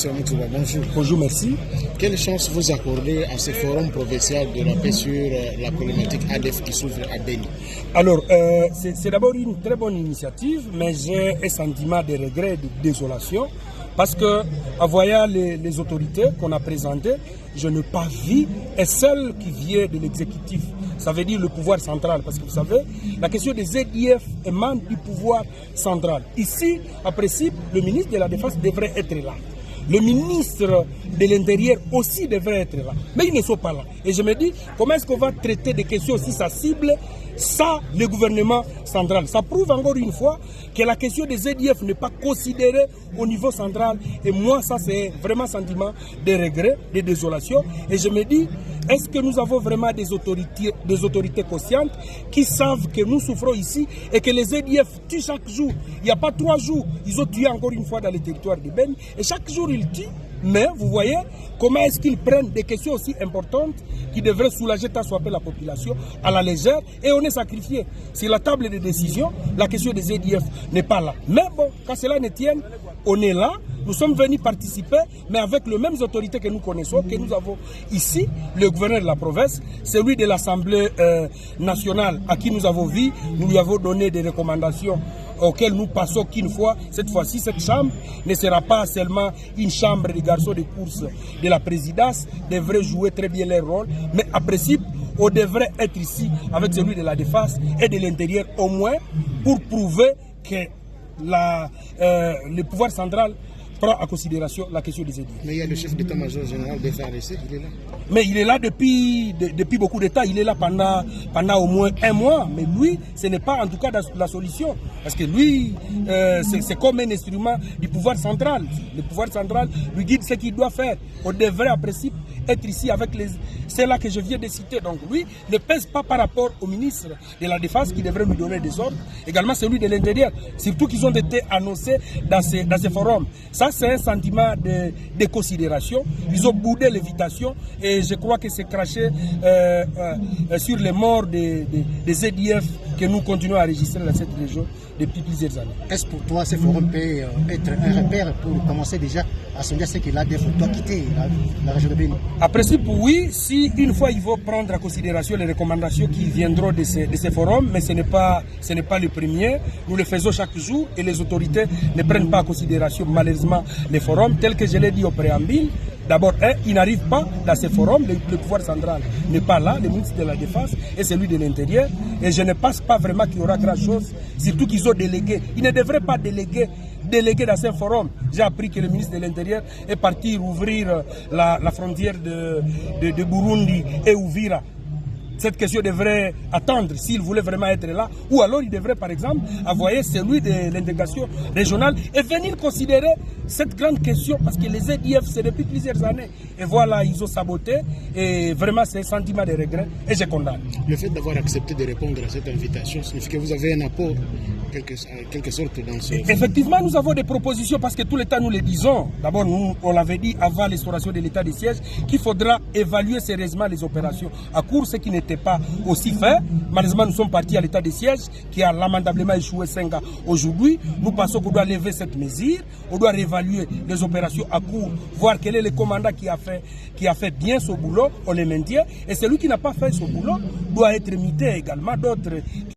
Bonjour. Bonjour, merci. Quelle chance vous accordez à ce forum provincial de la paix sur la problématique ADF qui s'ouvre à Beni? Alors, c'est d'abord une très bonne initiative, mais j'ai un sentiment de regret et de désolation parce que, en voyant les autorités qu'on a présentées, je n'ai pas vu un seul qui vient de l'exécutif. Ça veut dire le pouvoir central, parce que vous savez, la question des ZIF émane du pouvoir central. Ici, en principe, le ministre de la Défense devrait être là. Le ministre de l'Intérieur aussi devrait être là. Mais ils ne sont pas là. Et je me dis, comment est-ce qu'on va traiter des questions aussi sensibles sans le gouvernement central? Ça prouve encore une fois que la question des ZIF n'est pas considérée au niveau central. Et moi, ça c'est vraiment un sentiment de regret, de désolation. Et je me dis, est-ce que nous avons vraiment des autorités conscientes qui savent que nous souffrons ici et que les ZIF tuent chaque jour? Il n'y a pas 3 jours, ils ont tué encore une fois dans le territoire de Beni. Et chaque jour, ils tuent. Mais vous voyez comment est-ce qu'ils prennent des questions aussi importantes qui devraient soulager tant soit peu la population à la légère et on est sacrifié. Sur la table de décision, la question des ZIF n'est pas là. Mais bon, quand cela ne tienne, on est là. Nous sommes venus participer, mais avec les mêmes autorités que nous connaissons, que nous avons ici, le gouverneur de la province, celui de l'Assemblée nationale à qui nous avons vu, nous lui avons donné des recommandations auxquelles nous passons qu'une fois. Cette fois-ci, cette chambre ne sera pas seulement une chambre de garçons de course de la présidence, devrait jouer très bien leur rôle, mais en principe, on devrait être ici avec celui de la défense et de l'intérieur au moins pour prouver que le pouvoir central prend en considération la question des ZIF. Mais il y a le chef d'état-major général des FARDC, il est là. Mais il est là depuis beaucoup de temps, il est là pendant au moins 1 mois. Mais lui, ce n'est pas en tout cas la solution. Parce que lui, c'est comme un instrument du pouvoir central. Le pouvoir central lui guide ce qu'il doit faire. On devrait en principe être ici avec c'est là que je viens de citer. Donc lui ne pèse pas par rapport au ministre de la Défense qui devrait lui donner des ordres. Également celui de l'Intérieur. Surtout qu'ils ont été annoncés dans ces forums. Ça, c'est un sentiment de considération. Ils ont boudé l'invitation et je crois que c'est craché sur les morts des ZIF que nous continuons à enregistrer dans cette région depuis plusieurs années. Est-ce pour toi, ce forum peut être un repère pour commencer déjà à songer ce que l'ADF doit quitter la région de Beni? En principe, oui, si une fois ils vont prendre en considération les recommandations qui viendront de ces forums, mais ce n'est pas le premier. Nous le faisons chaque jour et les autorités ne prennent pas en considération malheureusement les forums, tels que je l'ai dit au préambule. D'abord, ils n'arrivent pas dans ces forums, le pouvoir central n'est pas là, le ministre de la Défense et celui de l'Intérieur. Et je ne pense pas vraiment qu'il y aura grand-chose, surtout qu'ils ont délégué. Ils ne devraient pas déléguer dans ces forums. J'ai appris que le ministre de l'Intérieur est parti rouvrir la frontière de Burundi et Uvira. Cette question devrait attendre s'il voulait vraiment être là. Ou alors il devrait par exemple envoyer celui de l'intégration régionale et venir considérer cette grande question parce que les ZIF c'est depuis plusieurs années. Et voilà, ils ont saboté et vraiment c'est un sentiment de regret et je condamne. Le fait d'avoir accepté de répondre à cette invitation signifie que vous avez un apport quelque sorte dans ce... Effectivement, nous avons des propositions parce que tout le temps nous le disons. D'abord, on l'avait dit avant l'instauration de l'état de siège qu'il faudra évaluer sérieusement les opérations à court, ce qui n'était pas aussi fait. Malheureusement, nous sommes partis à l'état de siège qui a lamentablement échoué 5 ans. Aujourd'hui, nous pensons qu'on doit lever cette mesure, on doit réévaluer les opérations à court, voir quel est le commandant qui a fait bien son boulot, on les maintient. Et celui qui n'a pas fait son boulot doit être mité également. D'autres